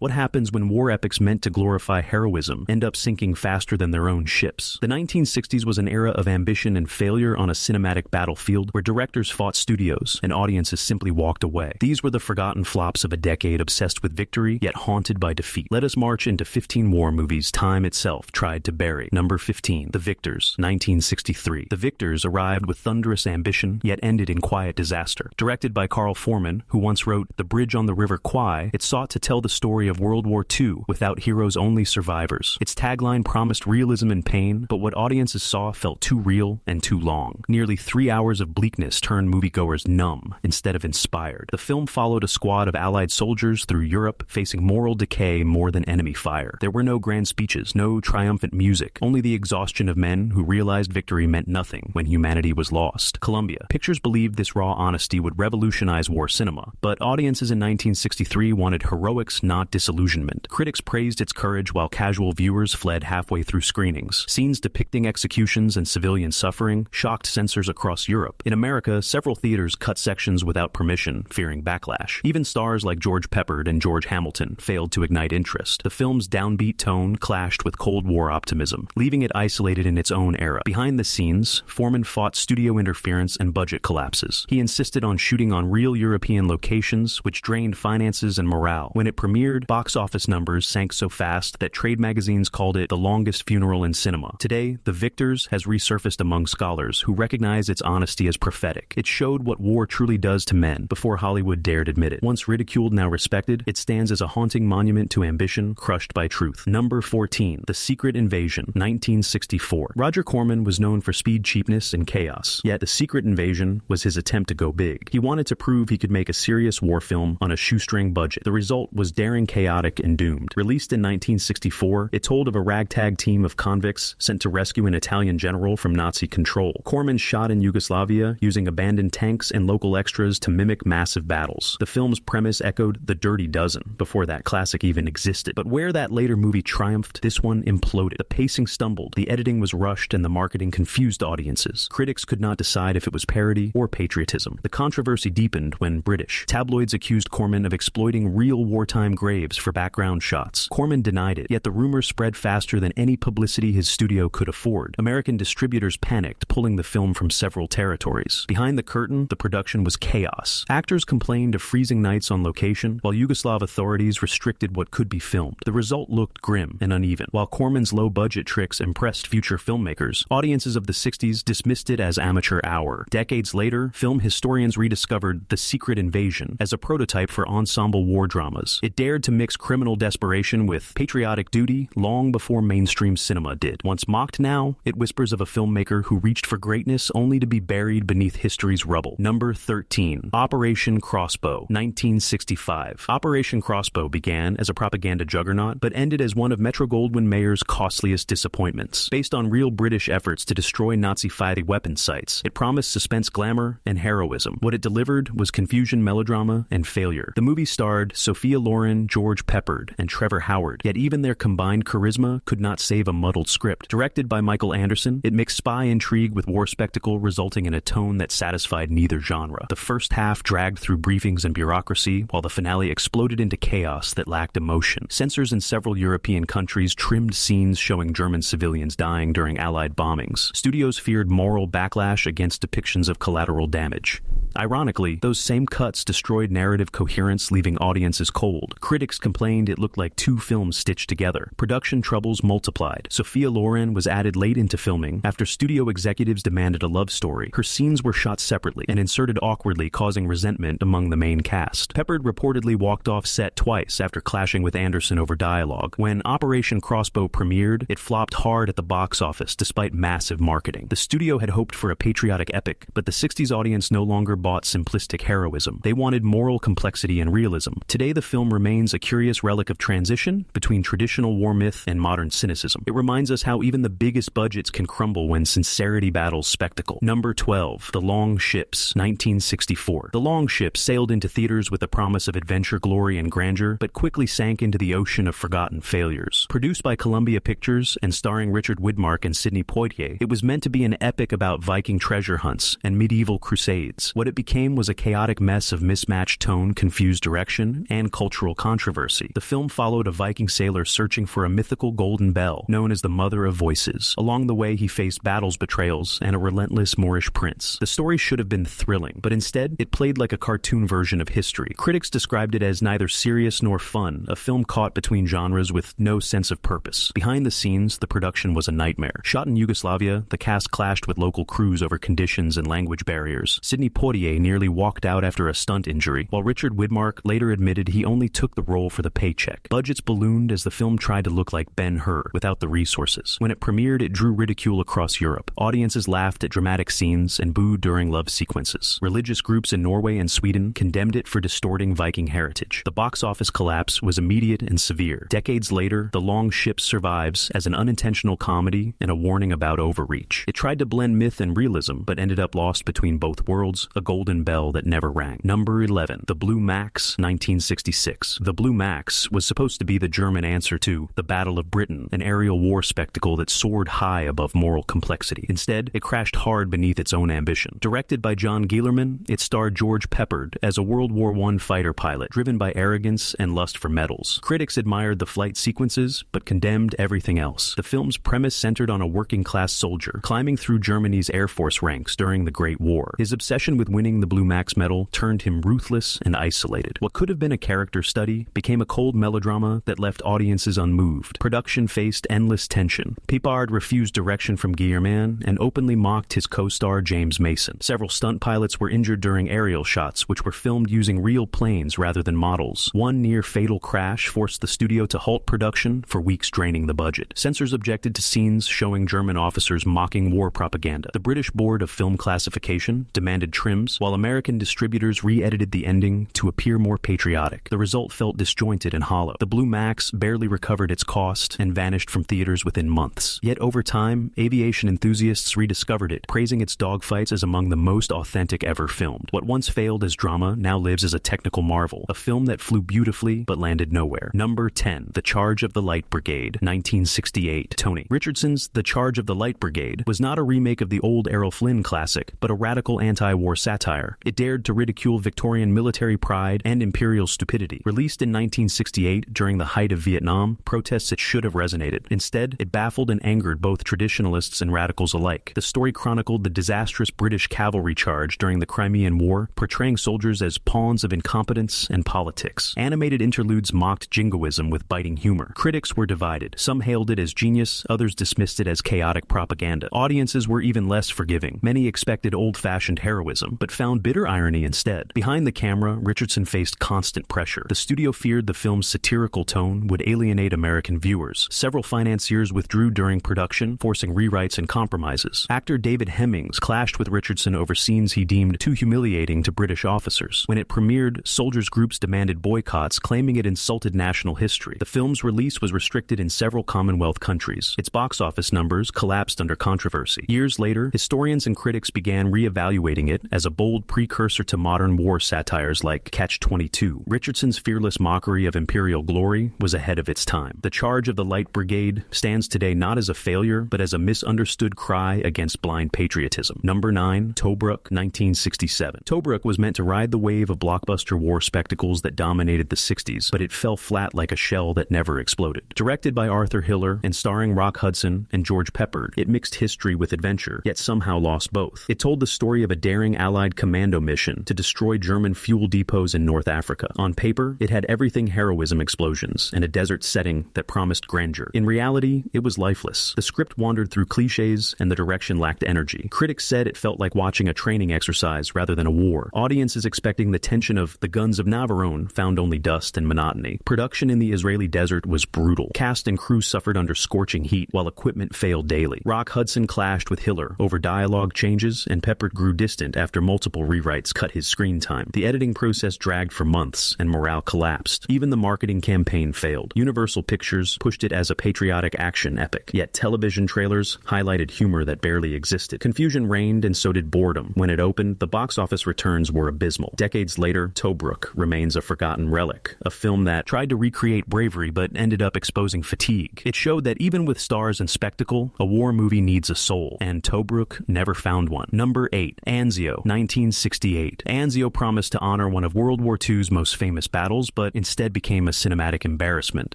What happens when war epics meant to glorify heroism end up sinking faster than their own ships? The 1960s was an era of ambition and failure on a cinematic battlefield where directors fought studios and audiences simply walked away. These were the forgotten flops of a decade obsessed with victory, yet haunted by defeat. Let us march into 15 war movies time itself tried to bury. Number 15, The Victors, 1963. The Victors arrived with thunderous ambition, yet ended in quiet disaster. Directed by Carl Foreman, who once wrote The Bridge on the River Kwai, it sought to tell the story of World War II without heroes, only survivors. Its tagline promised realism and pain, but what audiences saw felt too real and too long. Nearly 3 hours of bleakness turned moviegoers numb instead of inspired. The film followed a squad of Allied soldiers through Europe, facing moral decay more than enemy fire. There were no grand speeches, no triumphant music, only the exhaustion of men who realized victory meant nothing when humanity was lost. Columbia Pictures believed this raw honesty would revolutionize war cinema, but audiences in 1963 wanted heroics, not disillusionment. Critics praised its courage while casual viewers fled halfway through screenings. Scenes depicting executions and civilian suffering shocked censors across Europe. In America, several theaters cut sections without permission, fearing backlash. Even stars like George Peppard and George Hamilton failed to ignite interest. The film's downbeat tone clashed with Cold War optimism, leaving it isolated in its own era. Behind the scenes, Foreman fought studio interference and budget collapses. He insisted on shooting on real European locations, which drained finances and morale. When it premiered, box office numbers sank so fast that trade magazines called it the longest funeral in cinema. Today, The Victors has resurfaced among scholars who recognize its honesty as prophetic. It showed what war truly does to men before Hollywood dared admit it. Once ridiculed, now respected, it stands as a haunting monument to ambition crushed by truth. Number 14, The Secret Invasion, 1964. Roger Corman was known for speed, cheapness, and chaos. Yet The Secret Invasion was his attempt to go big. He wanted to prove he could make a serious war film on a shoestring budget. The result was daring, chaotic, and doomed. Released in 1964, it told of a ragtag team of convicts sent to rescue an Italian general from Nazi control. Corman shot in Yugoslavia using abandoned tanks and local extras to mimic massive battles. The film's premise echoed The Dirty Dozen before that classic even existed. But where that later movie triumphed, this one imploded. The pacing stumbled, the editing was rushed, and the marketing confused audiences. Critics could not decide if it was parody or patriotism. The controversy deepened when British tabloids accused Corman of exploiting real wartime graves for background shots. Corman denied it, yet the rumors spread faster than any publicity his studio could afford. American distributors panicked, pulling the film from several territories. Behind the curtain, the production was chaos. Actors complained of freezing nights on location, while Yugoslav authorities restricted what could be filmed. The result looked grim and uneven. While Corman's low-budget tricks impressed future filmmakers, audiences of the 60s dismissed it as amateur hour. Decades later, film historians rediscovered The Secret Invasion as a prototype for ensemble war dramas. It dared to mix criminal desperation with patriotic duty long before mainstream cinema did. Once mocked, now it whispers of a filmmaker who reached for greatness only to be buried beneath history's rubble. Number 13, Operation Crossbow, 1965. Operation Crossbow began as a propaganda juggernaut, but ended as one of Metro-Goldwyn-Mayer's costliest disappointments. Based on real British efforts to destroy Nazi-fighting weapon sites, it promised suspense, glamour, and heroism. What it delivered was confusion, melodrama, and failure. The movie starred Sophia Loren, George Peppard, and Trevor Howard, yet even their combined charisma could not save a muddled script. Directed by Michael Anderson, it mixed spy intrigue with war spectacle, resulting in a tone that satisfied neither genre. The first half dragged through briefings and bureaucracy, while the finale exploded into chaos that lacked emotion. Censors in several European countries trimmed scenes showing German civilians dying during Allied bombings. Studios feared moral backlash against depictions of collateral damage. Ironically, those same cuts destroyed narrative coherence, leaving audiences cold. Critics complained it looked like two films stitched together. Production troubles multiplied. Sophia Loren was added late into filming after studio executives demanded a love story. Her scenes were shot separately and inserted awkwardly, causing resentment among the main cast. Peppard reportedly walked off set twice after clashing with Anderson over dialogue. When Operation Crossbow premiered, it flopped hard at the box office despite massive marketing. The studio had hoped for a patriotic epic, but the 60s audience no longer bought simplistic heroism. They wanted moral complexity and realism. Today, the film remains a curious relic of transition between traditional war myth and modern cynicism. It reminds us how even the biggest budgets can crumble when sincerity battles spectacle. Number 12, The Long Ships, 1964. The Long Ships sailed into theaters with the promise of adventure, glory, and grandeur, but quickly sank into the ocean of forgotten failures. Produced by Columbia Pictures and starring Richard Widmark and Sidney Poitier, it was meant to be an epic about Viking treasure hunts and medieval crusades. What it became was a chaotic mess of mismatched tone, confused direction, and cultural controversy. The film followed a Viking sailor searching for a mythical golden bell, known as the Mother of Voices. Along the way, he faced battles, betrayals, and a relentless Moorish prince. The story should have been thrilling, but instead, it played like a cartoon version of history. Critics described it as neither serious nor fun, a film caught between genres with no sense of purpose. Behind the scenes, the production was a nightmare. Shot in Yugoslavia, the cast clashed with local crews over conditions and language barriers. Sidney Poitier nearly walked out after a stunt injury, while Richard Widmark later admitted he only took the role for the paycheck. Budgets ballooned as the film tried to look like Ben-Hur without the resources. When it premiered, it drew ridicule across Europe. Audiences laughed at dramatic scenes and booed during love sequences. Religious groups in Norway and Sweden condemned it for distorting Viking heritage. The box office collapse was immediate and severe. Decades later, The Long Ship survives as an unintentional comedy and a warning about overreach. It tried to blend myth and realism, but ended up lost between both worlds, a golden bell that never rang. Number 11. The Blue Max, 1966. The Blue Max was supposed to be the German answer to The Battle of Britain, an aerial war spectacle that soared high above moral complexity. Instead, it crashed hard beneath its own ambition. Directed by John Guillermin, it starred George Peppard as a World War I fighter pilot, driven by arrogance and lust for medals. Critics admired the flight sequences, but condemned everything else. The film's premise centered on a working-class soldier climbing through Germany's Air Force ranks during the Great War. His obsession with winning the Blue Max medal turned him ruthless and isolated. What could have been a character study became a cold melodrama that left audiences unmoved. Production faced endless tension. Peppard refused direction from Guillermin and openly mocked his co-star James Mason. Several stunt pilots were injured during aerial shots, which were filmed using real planes rather than models. One near-fatal crash forced the studio to halt production for weeks, draining the budget. Censors objected to scenes showing German officers mocking war propaganda. The British Board of Film Classification demanded trims, while American distributors re-edited the ending to appear more patriotic. The result felt disjointed and hollow. The Blue Max barely recovered its cost and vanished from theaters within months. Yet over time, aviation enthusiasts rediscovered it, praising its dogfights as among the most authentic ever filmed. What once failed as drama now lives as a technical marvel, a film that flew beautifully but landed nowhere. Number 10. The Charge of the Light Brigade, 1968. Tony Richardson's The Charge of the Light Brigade was not a remake of the old Errol Flynn classic, but a radical anti-war satire. It dared to ridicule Victorian military pride and imperial stupidity. Released in 1968 during the height of Vietnam, protests it should have resonated. Instead, it baffled and angered both traditionalists and radicals alike. The story chronicled the disastrous British cavalry charge during the Crimean War, portraying soldiers as pawns of incompetence and politics. Animated interludes mocked jingoism with biting humor. Critics were divided. Some hailed it as genius, others dismissed it as chaotic propaganda. Audiences were even less forgiving. Many expected old-fashioned heroism, but found bitter irony instead. Behind the camera, Richardson faced constant pressure. The studio feared the film's satirical tone would alienate American viewers. Several financiers withdrew during production, forcing rewrites and compromises. Actor David Hemmings clashed with Richardson over scenes he deemed too humiliating to British officers. When it premiered, soldiers' groups demanded boycotts, claiming it insulted national history. The film's release was restricted in several Commonwealth countries. Its box office numbers collapsed under controversy. Years later, historians and critics began re-evaluating it as a bold precursor to modern war satires like Catch-22. Richardson's fearless mockery of imperial glory was ahead of its time. The Charge of the Light Brigade stands today not as a failure, but as a misunderstood cry against blind patriotism. Number 9. Tobruk, 1967. Tobruk was meant to ride the wave of blockbuster war spectacles that dominated the 60s, but it fell flat like a shell that never exploded. Directed by Arthur Hiller and starring Rock Hudson and George Peppard, it mixed history with adventure, yet somehow lost both. It told the story of a daring Allied commando mission to destroy German fuel depots in North Africa. On paper, it had everything heroism explosions and a desert setting that promised grandeur. In reality, it was lifeless. The script wandered through cliches and the direction lacked energy. Critics said it felt like watching a training exercise rather than a war. Audiences expecting the tension of The Guns of Navarone found only dust and monotony. Production in the Israeli desert was brutal. Cast and crew suffered under scorching heat while equipment failed daily. Rock Hudson clashed with Hiller over dialogue changes, and Peppard grew distant after multiple rewrites cut his screen time. The editing process dragged for months, and morale collapsed. Even the marketing campaign failed. Universal Pictures pushed it as a patriotic action epic, yet television trailers highlighted humor that barely existed. Confusion reigned, and so did boredom. When it opened, the box office returns were abysmal. Decades later, Tobruk remains a forgotten relic, a film that tried to recreate bravery but ended up exposing fatigue. It showed that even with stars and spectacle, a war movie needs a soul, and Tobruk never found one. Number 8. Anzio, 1968. Anzio promised to honor one of World War II's most famous battles, but instead became a cinematic embarrassment.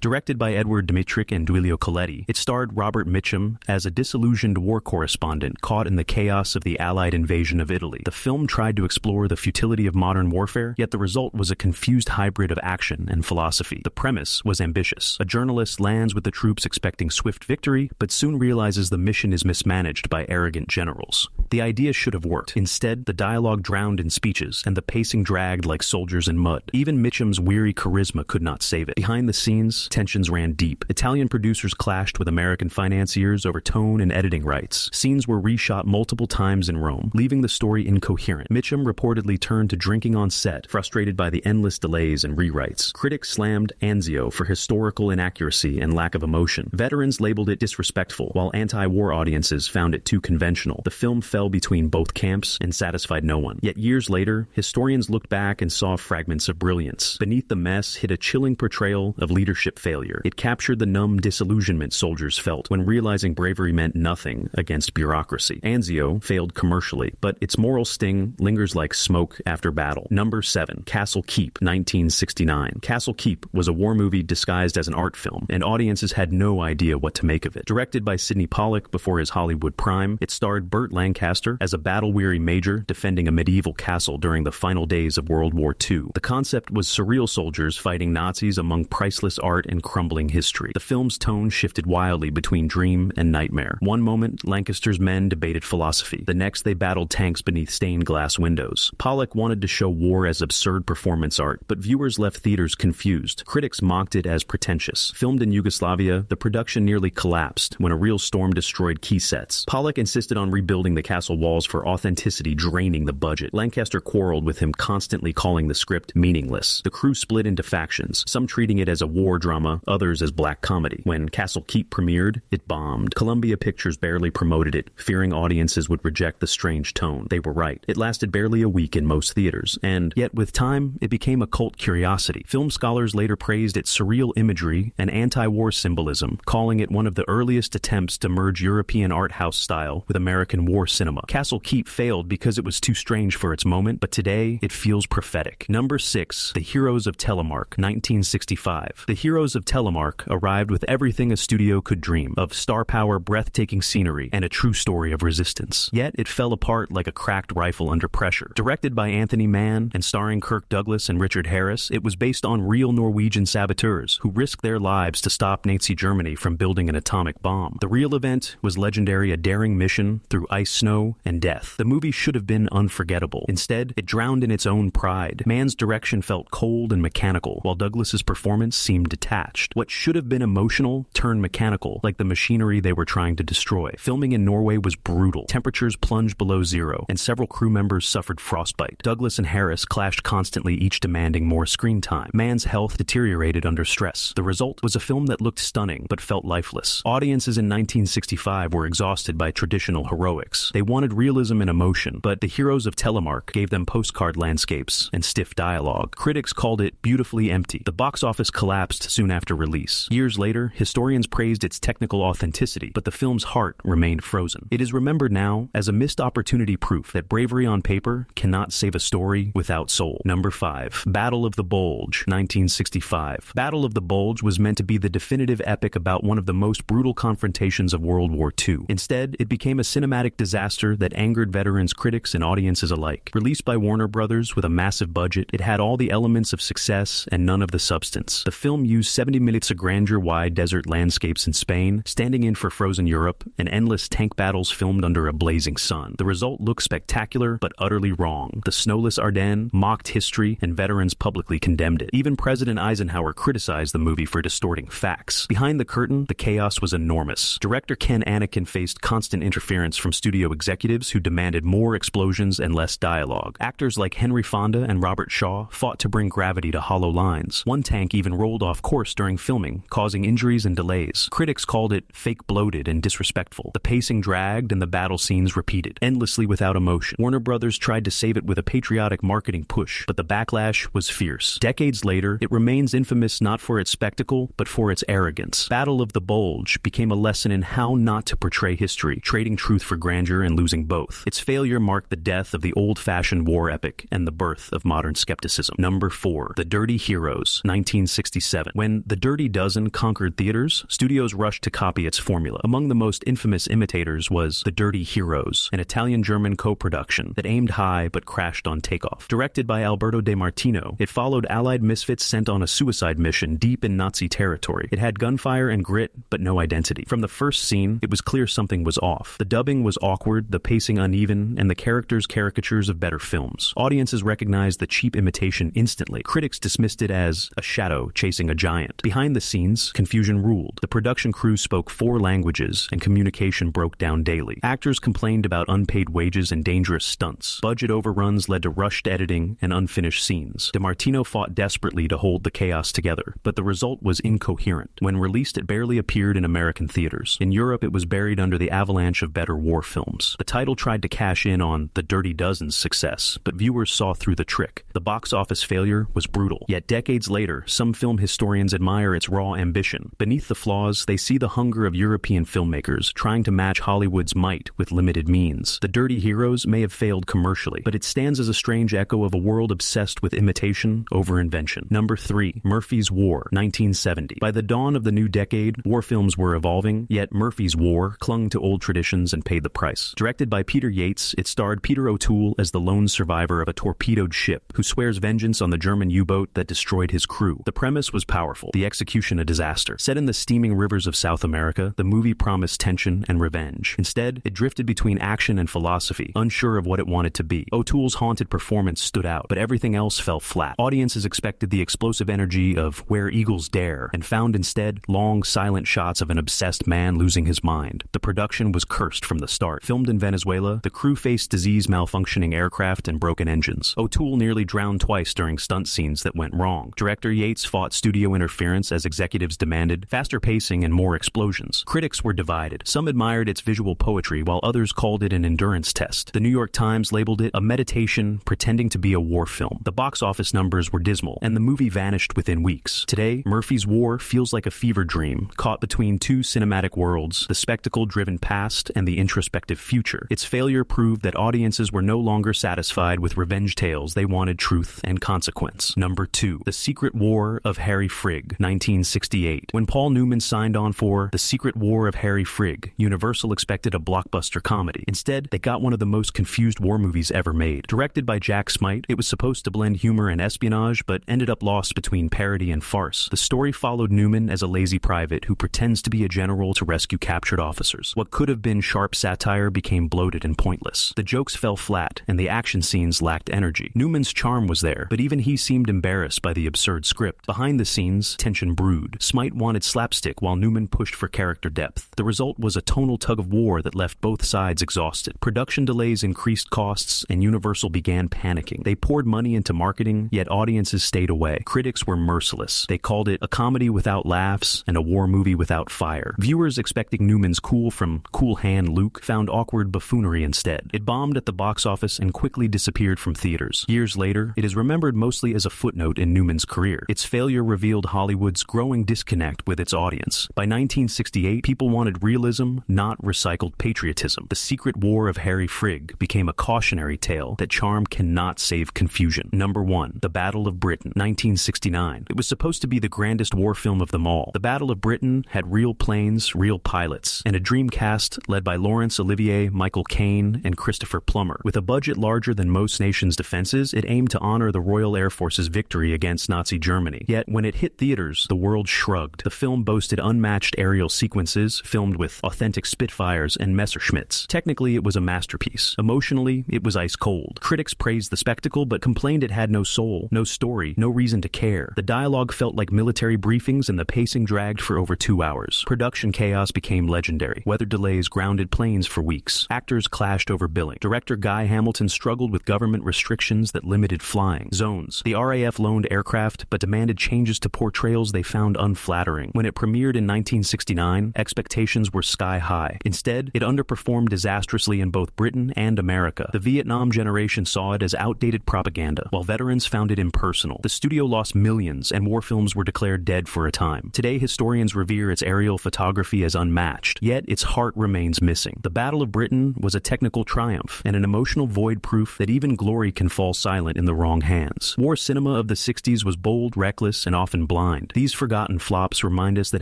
Directed by Edward Dmytryk and Duilio Colletti, it starred Robert Mitchum as a disillusioned war correspondent caught in the chaos of the Allied invasion of Italy. The film tried to explore the futility of modern warfare, yet the result was a confused hybrid of action and philosophy. The premise was ambitious. A journalist lands with the troops expecting swift victory, but soon realizes the mission is mismanaged by arrogant generals. The idea should have worked. Instead, the dialogue drowned in speeches, and the pacing dragged like soldiers in mud. Even Mitchum's weary charisma could not save it. Behind the scenes, tensions ran deep. Italian producers clashed with American financiers over tone and editing rights. Scenes were reshot multiple times in Rome, leaving the story incoherent. Mitchum reportedly turned to drinking on set, frustrated by the endless delays and rewrites. Critics slammed Anzio for historical inaccuracy and lack of emotion. Veterans labeled it disrespectful, while anti-war audiences found it too conventional. The film fell between both camps and satisfied no one. Yet years later, historians looked back and saw fragments of brilliance. Beneath the mess hid a chilling portrayal of leadership failure. It captured the numb disillusionment soldiers felt when realizing bravery meant nothing against bureaucracy. Anzio failed commercially, but its moral sting lingers like smoke after battle. Number 7. Castle Keep, 1969. Castle Keep was a war movie disguised as an art film, and audiences had no idea what to make of it. Directed by Sidney Pollack before his Hollywood prime, it starred Burt Lancaster as a battle-weary major defending a medieval castle during the final days of World War II. The concept was surreal soldiers fighting Nazis among priceless art and crumbling history. The film's tone shifted wildly between dream and nightmare. One moment, Lancaster's men debated philosophy. The next, they battled tanks beneath stained glass windows. Pollack wanted to show war as absurd performance art, but viewers left theaters confused. Critics mocked it as pretentious. Filmed in Yugoslavia, the production nearly collapsed when a real storm destroyed key sets. Pollack insisted on rebuilding the castle walls for authenticity, draining the budget. Lancaster quarreled with him, constantly calling the script meaningless. The crew split into factions, some treating it as a war drama, others as black comedy. When Castle Keep premiered, it bombed. Columbia Pictures barely promoted it, fearing audiences would reject the strange tone. They were right. It lasted barely a week in most theaters, and yet with time, it became a cult curiosity. Film scholars later praised its surreal imagery and anti-war symbolism, calling it one of the earliest attempts to merge European art house style with American war cinema. Castle Keep failed because it was too strange for its moment, but today it feels prophetic. Number 6. The Heroes of Telemark, 1965. The Heroes of Telemark arrived with everything a studio could dream of: star power, breathtaking scenery, and a true story of resistance. Yet it fell apart like a cracked rifle under pressure. Directed by Anthony Mann and starring Kirk Douglas and Richard Harris, it was based on real Norwegian saboteurs who risked their lives to stop Nazi Germany from building an atomic bomb. The real event was legendary: a daring mission through ice, snow, and death. The movie should have been unforgettable. Instead, it drowned in its own pride. Mann's direction felt cold and mechanical, while Douglas's performance seemed detached. What should have been emotional turned mechanical, like the machinery they were trying to destroy. Filming in Norway was brutal. Temperatures plunged below zero, and several crew members suffered frostbite. Douglas and Harris clashed constantly, each demanding more screen time. Mann's health deteriorated under stress. The result was a film that looked stunning, but felt lifeless. Audiences in 1965 were exhausted by traditional heroics. They wanted realism and emotion, but the Heroes of Telemark gave them postcard landscapes and stiff dialogue. Critics called it beautifully empty. The box office collapsed soon after release. Years later, historians praised its technical authenticity, but the film's heart remained frozen. It is remembered now as a missed opportunity, proof that bravery on paper cannot save a story without soul. Number 5. Battle of the Bulge, 1965. Battle of the Bulge was meant to be the definitive epic about one of the most brutal confrontations of World War II. Instead, it became a cinematic disaster that angered veterans, critics, and audiences alike. Released by Warner Brothers with a massive budget, it had all the elements of success and none of the substance. The film used 70 minutes of grandeur-wide desert landscapes in Spain, standing in for frozen Europe, and endless tank battles filmed under a blazing sun. The result looked spectacular, but utterly wrong. The snowless Ardennes mocked history, and veterans publicly condemned it. Even President Eisenhower criticized the movie for distorting facts. Behind the curtain, the chaos was enormous. Director Ken Anakin faced constant interference from studio executives who demanded more explosions and less dialogue. Actors like Henry Fonda and Robert Shaw fought to bring gravity to hollow lines. One tank even rolled off course during filming, causing injuries and delays. Critics called it fake bloated and disrespectful. The pacing dragged and the battle scenes repeated, endlessly without emotion. Warner Brothers tried to save it with a patriotic marketing push, but the backlash was fierce. Decades later, it remains infamous not for its spectacle, but for its arrogance. Battle of the Bulge became a lesson in how not to portray history, trading truth for grandeur and losing both. Its failure marked the death death of the old-fashioned war epic and the birth of modern skepticism. Number 4. The Dirty Heroes, 1967. When The Dirty Dozen conquered theaters, studios rushed to copy its formula. Among the most infamous imitators was The Dirty Heroes, an Italian-German co-production that aimed high but crashed on takeoff. Directed by Alberto De Martino, it followed Allied misfits sent on a suicide mission deep in Nazi territory. It had gunfire and grit, but no identity. From the first scene, it was clear something was off. The dubbing was awkward, the pacing uneven, and the characters caricatures of better films. Audiences recognized the cheap imitation instantly. Critics dismissed it as a shadow chasing a giant. Behind the scenes, confusion ruled. The production crew spoke 4 languages, and communication broke down daily. Actors complained about unpaid wages and dangerous stunts. Budget overruns led to rushed editing and unfinished scenes. DeMartino fought desperately to hold the chaos together, but the result was incoherent. When released, it barely appeared in American theaters. In Europe, it was buried under the avalanche of better war films. The title tried to cash in on The Dirty Dozen's success, but viewers saw through the trick. The box office failure was brutal. Yet decades later, some film historians admire its raw ambition. Beneath the flaws, they see the hunger of European filmmakers trying to match Hollywood's might with limited means. The Dirty Heroes may have failed commercially, but it stands as a strange echo of a world obsessed with imitation over invention. Number 3. Murphy's War, 1970. By the dawn of the new decade, war films were evolving, yet Murphy's War clung to old traditions and paid the price. Directed by Peter Yates, it starred Peter O'Toole as the lone survivor of a torpedoed ship who swears vengeance on the German U-boat that destroyed his crew. The premise was powerful, the execution a disaster. Set in the steaming rivers of South America, the movie promised tension and revenge. Instead, it drifted between action and philosophy, unsure of what it wanted to be. O'Toole's haunted performance stood out, but everything else fell flat. Audiences expected the explosive energy of Where Eagles Dare, and found instead long, silent shots of an obsessed man losing his mind. The production was cursed from the start. Filmed in Venezuela, the crew faced disease-malfunctioning aircraft and broken engines. O'Toole nearly drowned twice during stunt scenes that went wrong. Director Yates fought studio interference as executives demanded, faster pacing and more explosions. Critics were divided. Some admired its visual poetry, while others called it an endurance test. The New York Times labeled it a meditation pretending to be a war film. The box office numbers were dismal, and the movie vanished within weeks. Today, Murphy's War feels like a fever dream, caught between 2 cinematic worlds, the spectacle-driven past and the introspective future. Its failure proved that audiences were no longer satisfied with revenge tales. They wanted truth and consequence. Number 2. The Secret War of Harry Frigg, 1968. When Paul Newman signed on for The Secret War of Harry Frigg, Universal expected a blockbuster comedy. Instead, they got one of the most confused war movies ever made. Directed by Jack Smite, it was supposed to blend humor and espionage, but ended up lost between parody and farce. The story followed Newman as a lazy private who pretends to be a general to rescue captured officers. What could have been sharp satire became bloated and pointless. The jokes fell flat, and the action scenes lacked energy. Newman's charm was there, but even he seemed embarrassed by the absurd script. Behind the scenes, tension brewed. Smite wanted slapstick while Newman pushed for character depth. The result was a tonal tug-of-war that left both sides exhausted. Production delays increased costs, and Universal began panicking. They poured money into marketing, yet audiences stayed away. Critics were merciless. They called it a comedy without laughs and a war movie without fire. Viewers expecting Newman's cool from Cool Hand Luke found awkward buffoonery instead. It bombed at the box office and quickly disappeared from theaters. Years later, it is remembered mostly as a footnote in Newman's career. Its failure revealed Hollywood's growing disconnect with its audience. By 1968, people wanted realism, not recycled patriotism. The Secret War of Harry Frigg became a cautionary tale that charm cannot save confusion. Number 1. The Battle of Britain, 1969. It was supposed to be the grandest war film of them all. The Battle of Britain had real planes, real pilots, and a dream cast led by Laurence Olivier, Michael Caine, and Christopher Plummer. With a budget larger than most nations' defenses, it aimed to honor the Royal Air Force's victory against Nazi Germany. Yet, when it hit theaters, the world shrugged. The film boasted unmatched aerial sequences, filmed with authentic Spitfires and Messerschmitts. Technically, it was a masterpiece. Emotionally, it was ice cold. Critics praised the spectacle, but complained it had no soul, no story, no reason to care. The dialogue felt like military briefings, and the pacing dragged for over 2 hours. Production chaos became legendary. Weather delays grounded planes for weeks. Actors clashed over billing. Director Guy Hamilton struggled with government restrictions that limited flying zones. The RAF loaned aircraft, but demanded changes to portrayals they found unflattering. When it premiered in 1969, expectations were sky high. Instead, it underperformed disastrously in both Britain and America. The Vietnam generation saw it as outdated propaganda, while veterans found it impersonal. The studio lost millions, and war films were declared dead for a time. Today, historians revere its aerial photography as unmatched, yet its heart remains missing. The Battle of Britain was a technical triumph and an emotional void proof that even glory can fall silent in the wrong hands. War cinema of the 60s was bold, reckless, and often blind. These forgotten flops remind us that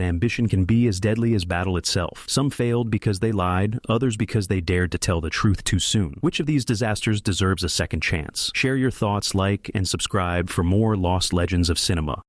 ambition can be as deadly as battle itself. Some failed because they lied, others because they dared to tell the truth too soon. Which of these disasters deserves a second chance? Share your thoughts, like, and subscribe for more lost legends of cinema.